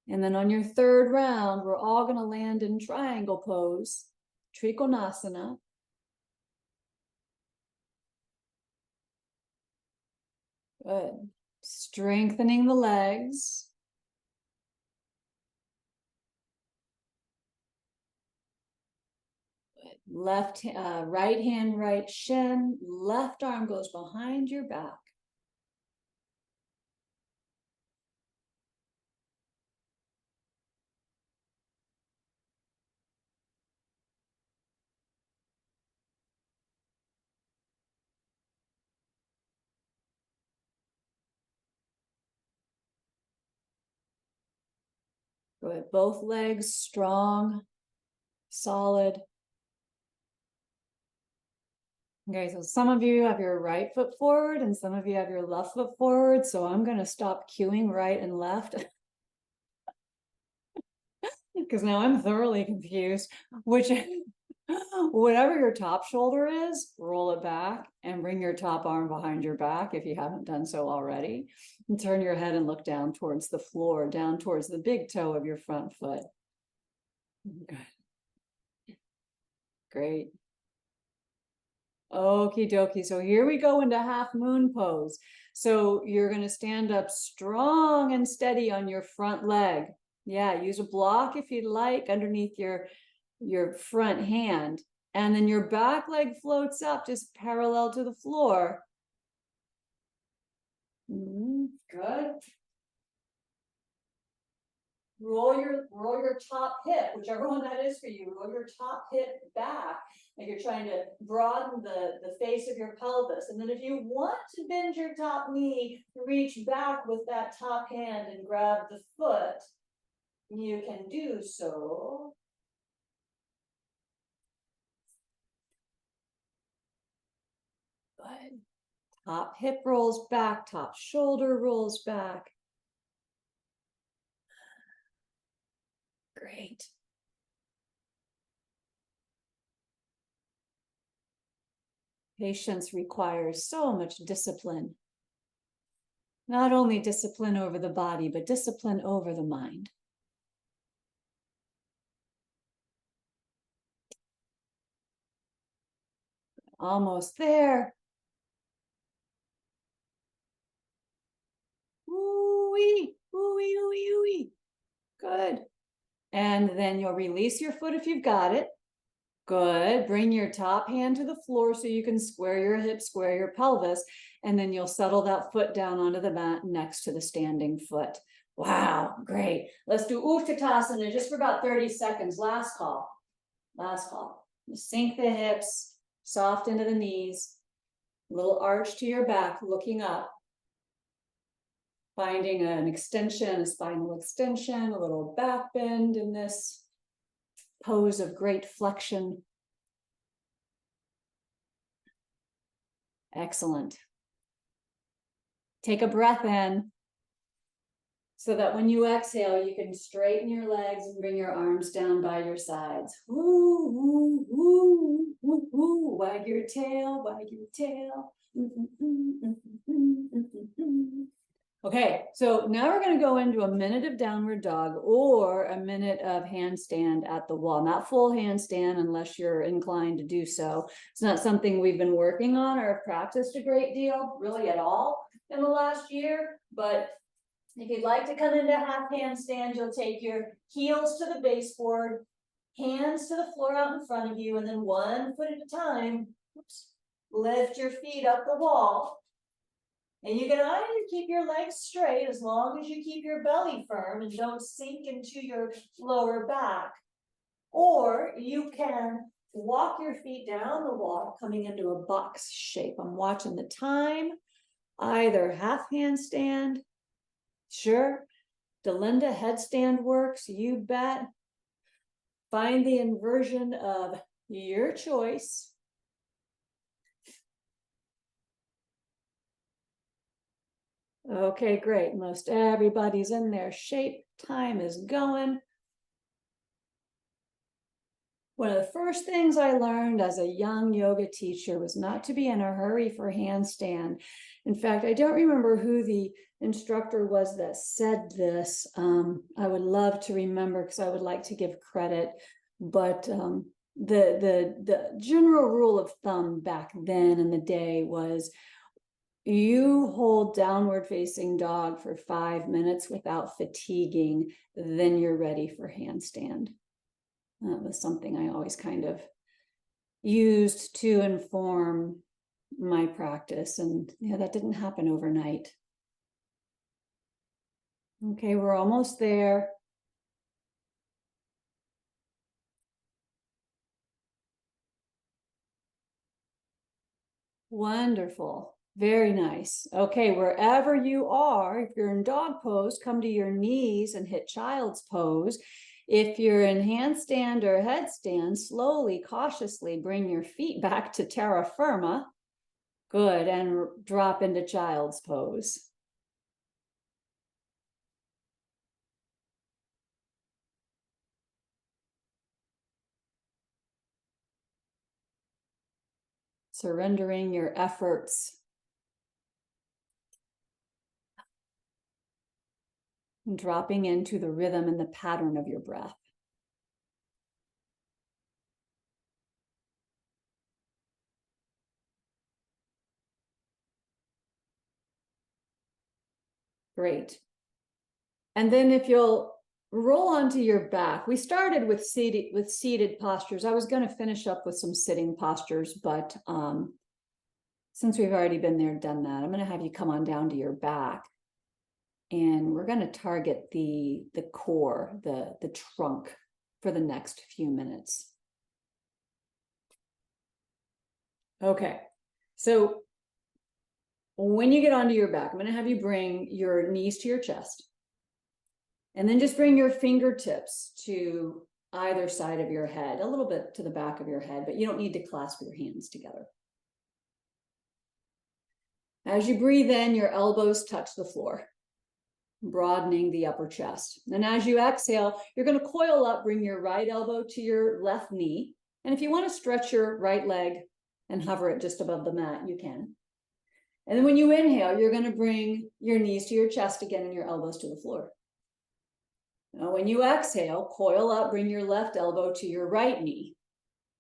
S1: And then on your 3rd round, we're all going to land in triangle pose, Trikonasana. Good. Strengthening the legs. Left, right hand, right shin. Left arm goes behind your back. Good. Both legs strong, solid. Okay, so some of you have your right foot forward and some of you have your left foot forward. So I'm going to stop cueing right and left because now I'm thoroughly confused. Whatever your top shoulder is, roll it back and bring your top arm behind your back if you haven't done so already. And turn your head and look down towards the floor, down towards the big toe of your front foot. Good. Great. Okie dokie. So here we go into half moon pose. So you're going to stand up strong and steady on your front leg. Yeah, use a block if you'd like underneath your front hand. And then your back leg floats up just parallel to the floor. Good. Roll your top hip, whichever one that is for you. Roll your top hip back, like you're trying to broaden the face of your pelvis. And then if you want to bend your top knee, reach back with that top hand and grab the foot. You can do so. Good. Top hip rolls back, top shoulder rolls back. Great. Patience requires so much discipline. Not only discipline over the body, but discipline over the mind. Almost there. Ooh-wee, ooh-wee, ooh-wee, ooh-wee. Good. And then you'll release your foot if you've got it. Good. Bring your top hand to the floor so you can square your hips, square your pelvis, and then you'll settle that foot down onto the mat next to the standing foot. Wow, great. Let's do Utkatasana just for about 30 seconds. Last call. Last call. You sink the hips, soft into the knees, little arch to your back, looking up. Finding an extension, a spinal extension, a little back bend in this pose of great flexion. Excellent. Take a breath in so that when you exhale, you can straighten your legs and bring your arms down by your sides. Woo, woo, woo, woo, woo. Wag your tail, wag your tail. Okay, so now we're going to go into a minute of downward dog or a minute of handstand at the wall. Not full handstand unless you're inclined to do so. It's not something we've been working on or have practiced a great deal, really at all, in the last year. But if you'd like to come into half handstand, you'll take your heels to the baseboard, hands to the floor out in front of you, and then one foot at a time, lift your feet up the wall. And you can either keep your legs straight as long as you keep your belly firm and don't sink into your lower back. Or you can walk your feet down the wall, coming into a box shape. I'm watching the time. Either half handstand. Sure. Delinda headstand works. You bet. Find the inversion of your choice. Okay, great. Most everybody's in their shape. Time is going. One of the first things I learned as a young yoga teacher was not to be in a hurry for handstand. In fact, I don't remember who the instructor was that said this. I would love to remember because I would like to give credit. But the general rule of thumb back then in the day was you hold downward facing dog for 5 minutes without fatiguing, then you're ready for handstand. That was something I always kind of used to inform my practice. And yeah, that didn't happen overnight. Okay, we're almost there. Wonderful. Very nice. Okay, wherever you are, if you're in dog pose, come to your knees and hit child's pose. If you're in handstand or headstand, slowly, cautiously bring your feet back to terra firma. Good, and drop into child's pose. Surrendering your efforts. And dropping into the rhythm and the pattern of your breath. Great. And then if you'll roll onto your back, we started with seated postures. I was going to finish up with some sitting postures, but since we've already been there, done that, I'm going to have you come on down to your back. And we're going to target the core, the trunk for the next few minutes. Okay, so when you get onto your back, I'm going to have you bring your knees to your chest. And then just bring your fingertips to either side of your head, a little bit to the back of your head, but you don't need to clasp your hands together. As you breathe in, your elbows touch the floor, broadening the upper chest. And as you exhale, you're going to coil up, bring your right elbow to your left knee. And if you want to stretch your right leg and hover it just above the mat, you can. And then when you inhale, you're going to bring your knees to your chest again and your elbows to the floor. Now, when you exhale, coil up, bring your left elbow to your right knee.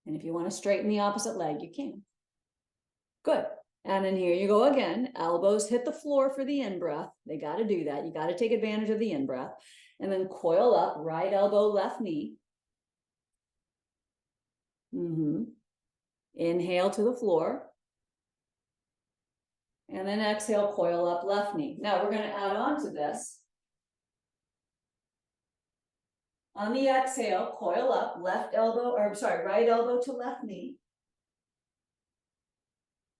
S1: And if you want to straighten the opposite leg, you can. Good. And then here you go again. Elbows hit the floor for the in-breath. They got to do that. You got to take advantage of the in-breath. And then coil up, right elbow, left knee. Inhale to the floor. And then exhale, coil up, left knee. Now we're going to add on to this. On the exhale, coil up, right elbow to left knee.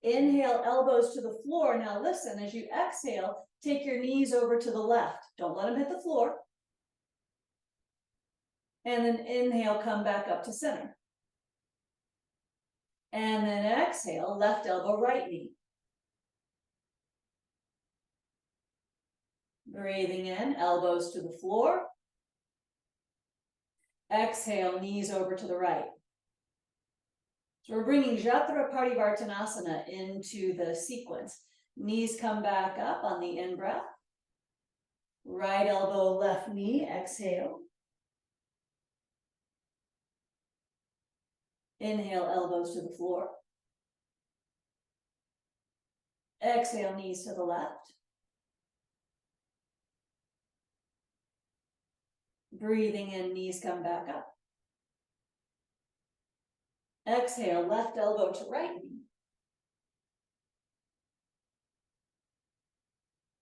S1: Inhale, elbows to the floor. Now listen, as you exhale, take your knees over to the left. Don't let them hit the floor. And then inhale, come back up to center. And then exhale, left elbow, right knee. Breathing in, elbows to the floor. Exhale, knees over to the right. So we're bringing Jatra Parivartanasana into the sequence. Knees come back up on the in-breath. Right elbow, left knee, exhale. Inhale, elbows to the floor. Exhale, knees to the left. Breathing in, knees come back up. Exhale, left elbow to right knee.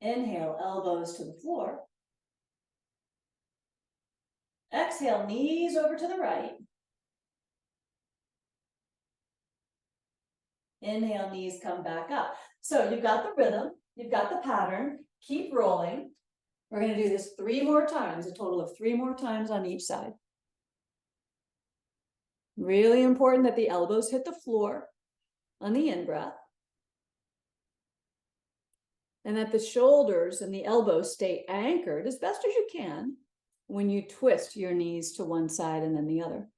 S1: Inhale, elbows to the floor. Exhale, knees over to the right. Inhale, knees come back up. So you've got the rhythm, you've got the pattern, keep rolling. We're going to do this 3 more times, a total of 3 more times on each side. Really important that the elbows hit the floor on the in-breath. And that the shoulders and the elbows stay anchored as best as you can when you twist your knees to one side and then the other.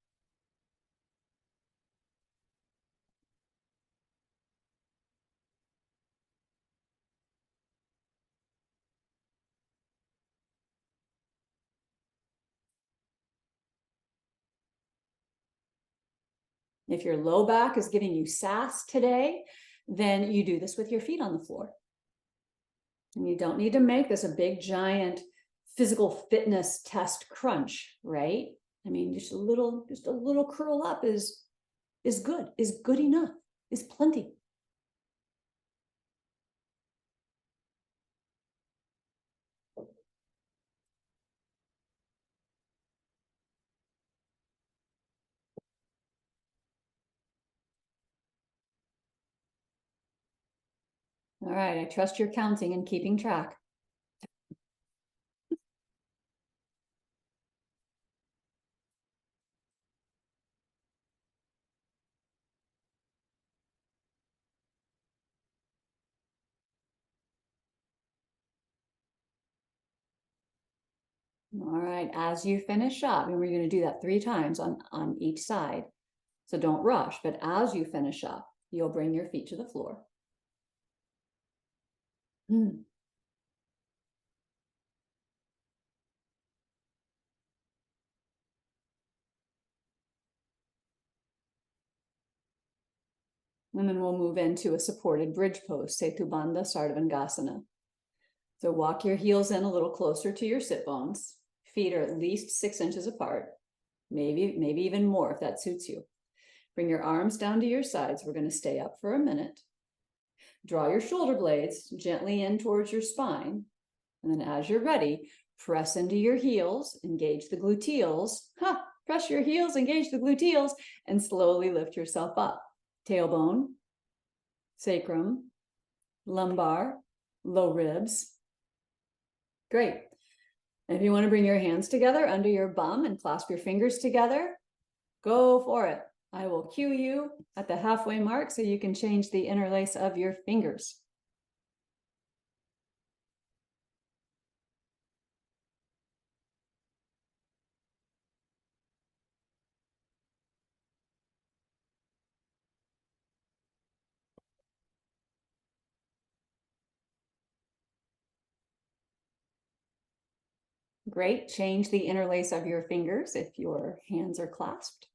S1: If your low back is giving you sass today, then you do this with your feet on the floor. And you don't need to make this a big, giant physical fitness test crunch, right? I mean, just a little curl up is good enough, is plenty. All All right, I trust you're counting and keeping track. All right, as you finish up, and we're going to do that 3 times on each side. So don't rush, but as you finish up, you'll bring your feet to the floor. And then we'll move into a supported bridge pose, Setu Bandha Sardvangasana. So walk your heels in a little closer to your sit bones. Feet are at least 6 inches apart, maybe even more if that suits you. Bring your arms down to your sides. We're going to stay up for a minute. Draw your shoulder blades gently in towards your spine. And then as you're ready, press into your heels, engage the gluteals. Press your heels, engage the gluteals, and slowly lift yourself up. Tailbone, sacrum, lumbar, low ribs. Great. And if you want to bring your hands together under your bum and clasp your fingers together, go for it. I will cue you at the halfway mark so you can change the interlace of your fingers. Great. Change the interlace of your fingers if your hands are clasped.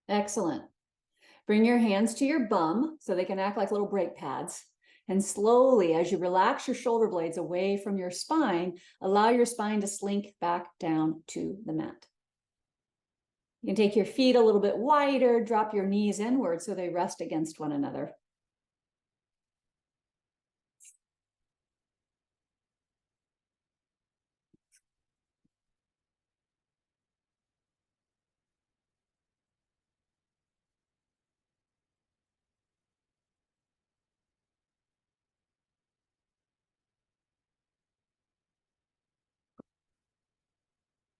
S1: Excellent. Bring your hands to your bum so they can act like little brake pads. And slowly, as you relax your shoulder blades away from your spine, allow your spine to slink back down to the mat. You can take your feet a little bit wider, drop your knees inward so they rest against one another.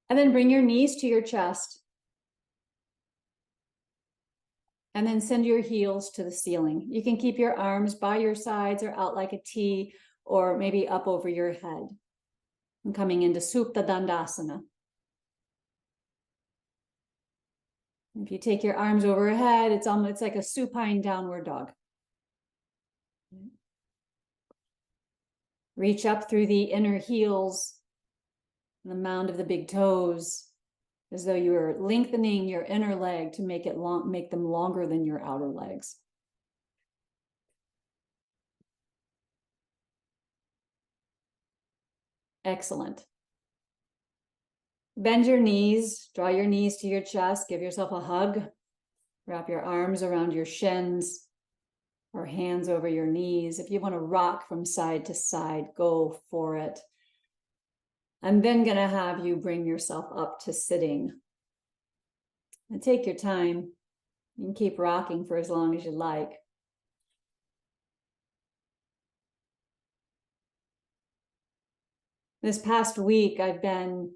S1: And then bring your knees to your chest. And then send your heels to the ceiling. You can keep your arms by your sides or out like a T, or maybe up over your head. And coming into Supta Dandasana. If you take your arms overhead, it's like a supine downward dog. Reach up through the inner heels, the mound of the big toes, as though you are lengthening your inner leg to make them longer than your outer legs. Excellent. Bend your knees, draw your knees to your chest, give yourself a hug, wrap your arms around your shins or hands over your knees. If you want to rock from side to side, go for it. I'm then going to have you bring yourself up to sitting. And take your time. You can keep rocking for as long as you like. This past week, I've been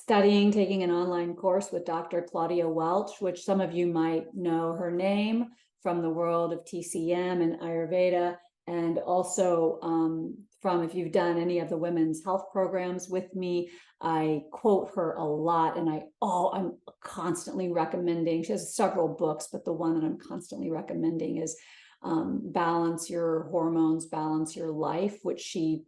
S1: taking an online course with Dr. Claudia Welch, which some of you might know her name from the world of TCM and Ayurveda, and also from, if you've done any of the women's health programs with me, I quote her a lot, and I'm constantly recommending. She has several books, but the one that I'm constantly recommending is Balance Your Hormones, Balance Your Life, which she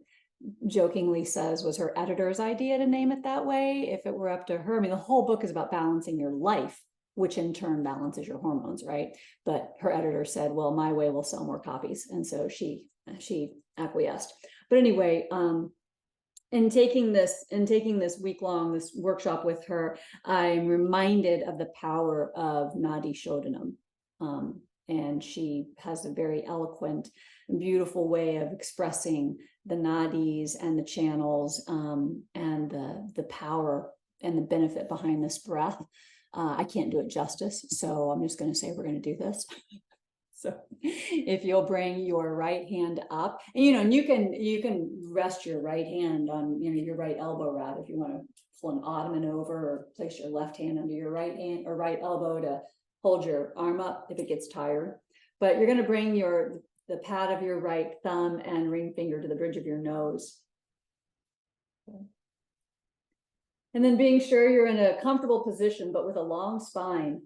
S1: jokingly says was her editor's idea to name it that way. If it were up to her, I mean, the whole book is about balancing your life, which in turn balances your hormones, right? But her editor said, well, my way will sell more copies. And so she acquiesced. But anyway, in taking this week-long, this workshop with her, I'm reminded of the power of Nadi Shodhanam. And she has a very eloquent and beautiful way of expressing the nadis and the channels, and the power and the benefit behind this breath. I can't do it justice, so I'm just going to say we're going to do this. So if you'll bring your right hand up, and and you can rest your right hand on your right elbow rod if you want to pull an ottoman over, or place your left hand under your right hand or right elbow to hold your arm up if it gets tired. But you're going to bring the pad of your right thumb and ring finger to the bridge of your nose. And then being sure you're in a comfortable position, but with a long spine.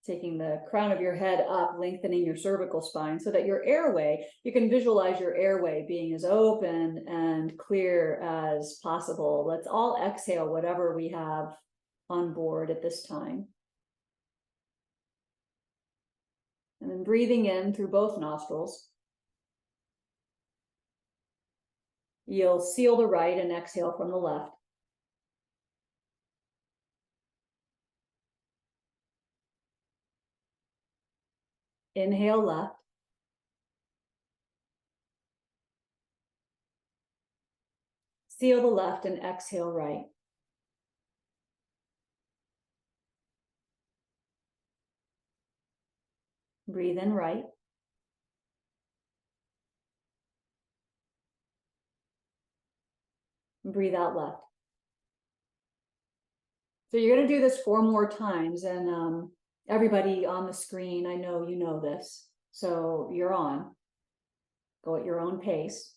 S1: Taking the crown of your head up, lengthening your cervical spine so that your airway, you can visualize your airway being as open and clear as possible. Let's all exhale whatever we have on board at this time. And then breathing in through both nostrils. You'll seal the right and exhale from the left. Inhale left. Seal the left and exhale right. Breathe in right. Breathe out left. So you're going to do this 4 more times, and everybody on the screen, I know you know this, so you're on. Go at your own pace.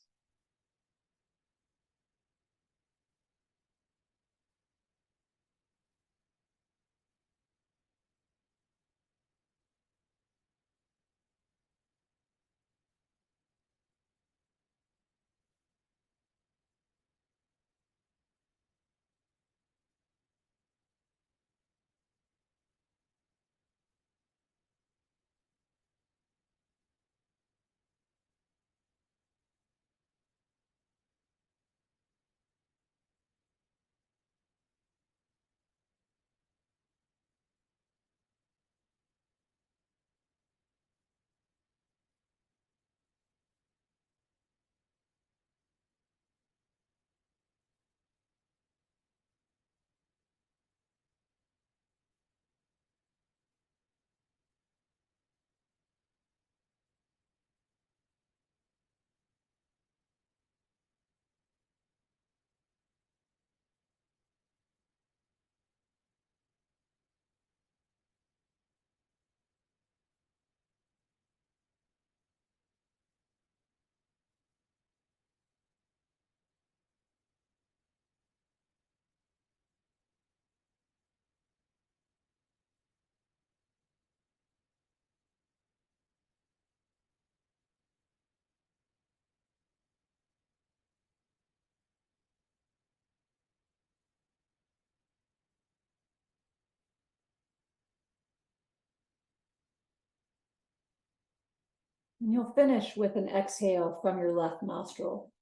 S1: And you'll finish with an exhale from your left nostril.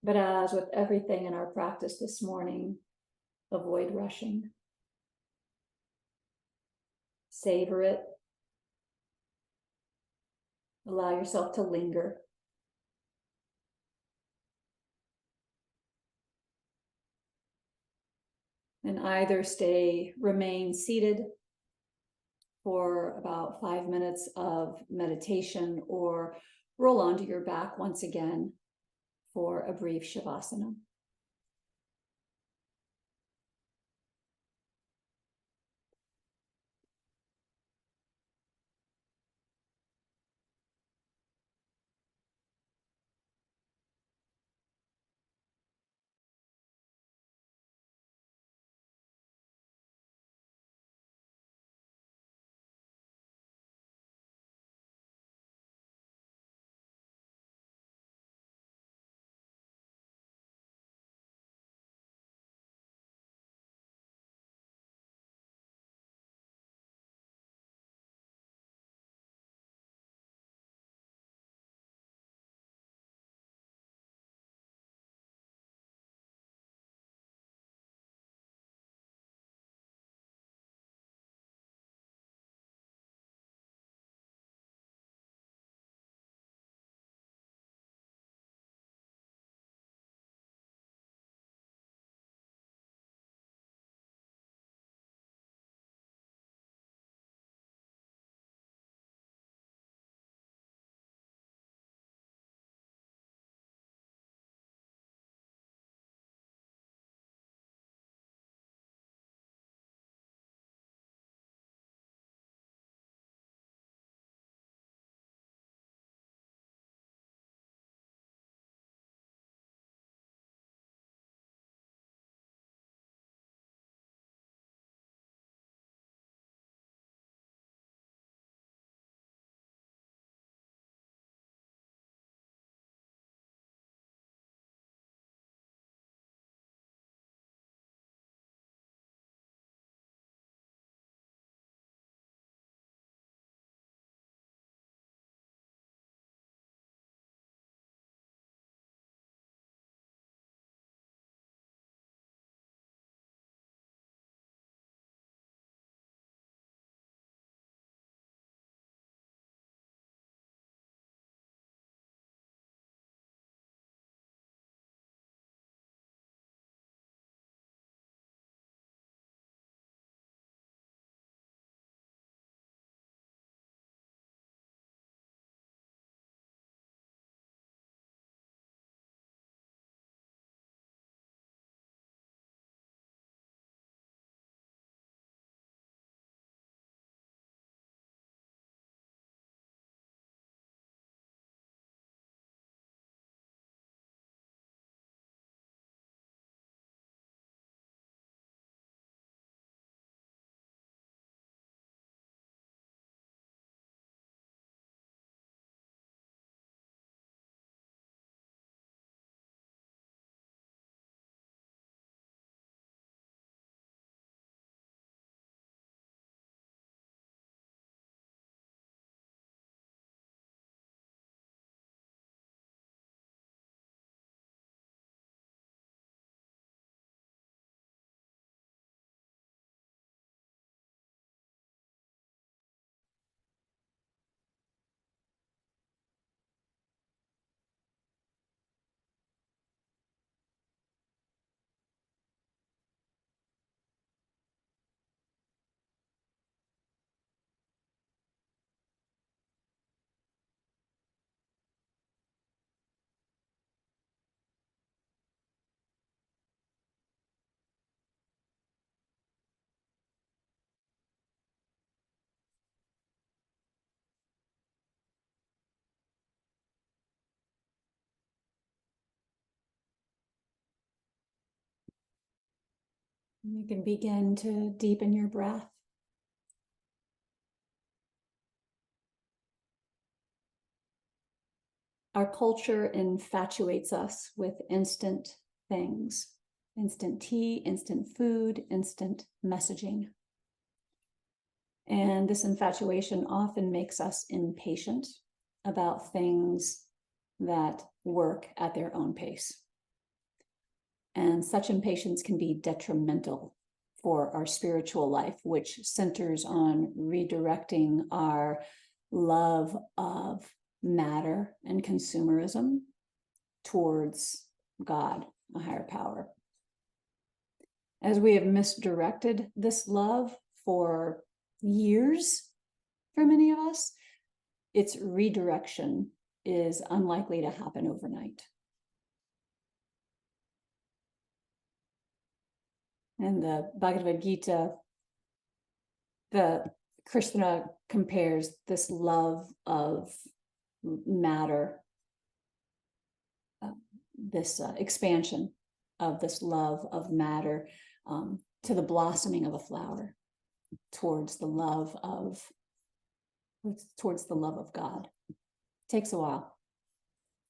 S1: But as with everything in our practice this morning, avoid rushing. Savor it. Allow yourself to linger. And either remain seated for about 5 minutes of meditation, or roll onto your back once again for a brief shavasana. You can begin to deepen your breath. Our culture infatuates us with instant things, instant tea, instant food, instant messaging. And this infatuation often makes us impatient about things that work at their own pace. And such impatience can be detrimental for our spiritual life, which centers on redirecting our love of matter and consumerism towards God, a higher power. As we have misdirected this love for years for many of us, its redirection is unlikely to happen overnight. And the Bhagavad Gita, the Krishna compares this love of matter, this expansion of this love of matter to the blossoming of a flower towards the love of God. Takes a while.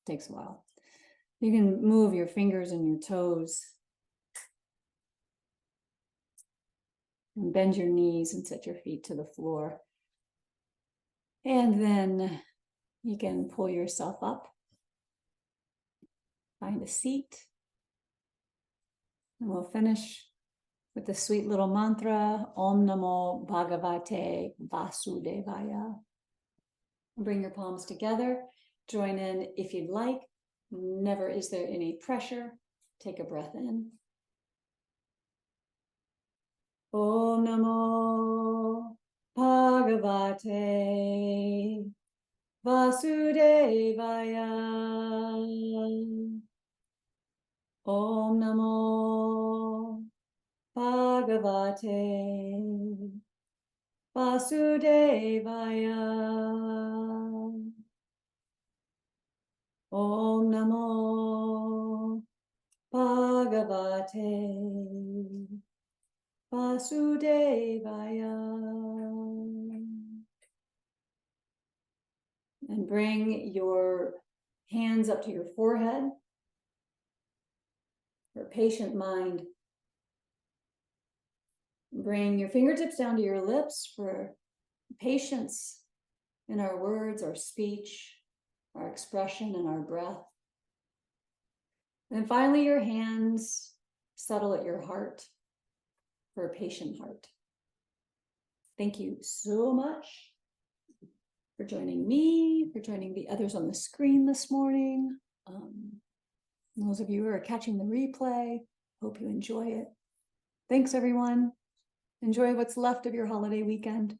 S1: Takes a while. You can move your fingers and your toes and bend your knees and set your feet to the floor. And then you can pull yourself up, find a seat, and we'll finish with the sweet little mantra, Om Namo Bhagavate Vasudevaya. Bring your palms together, join in if you'd like. Never is there any pressure. Take a breath in. Om Namo Bhagavate Vasudevaya. Om Namo Bhagavate Vasudevaya. Om Namo Bhagavate Vasudevaya. And bring your hands up to your forehead for a patient mind. Bring your fingertips down to your lips for patience in our words, our speech, our expression, and our breath. And finally, your hands settle at your heart for a patient heart. Thank you so much for joining me, for joining the others on the screen this morning. Those of you who are catching the replay, hope you enjoy it. Thanks, everyone. Enjoy what's left of your holiday weekend.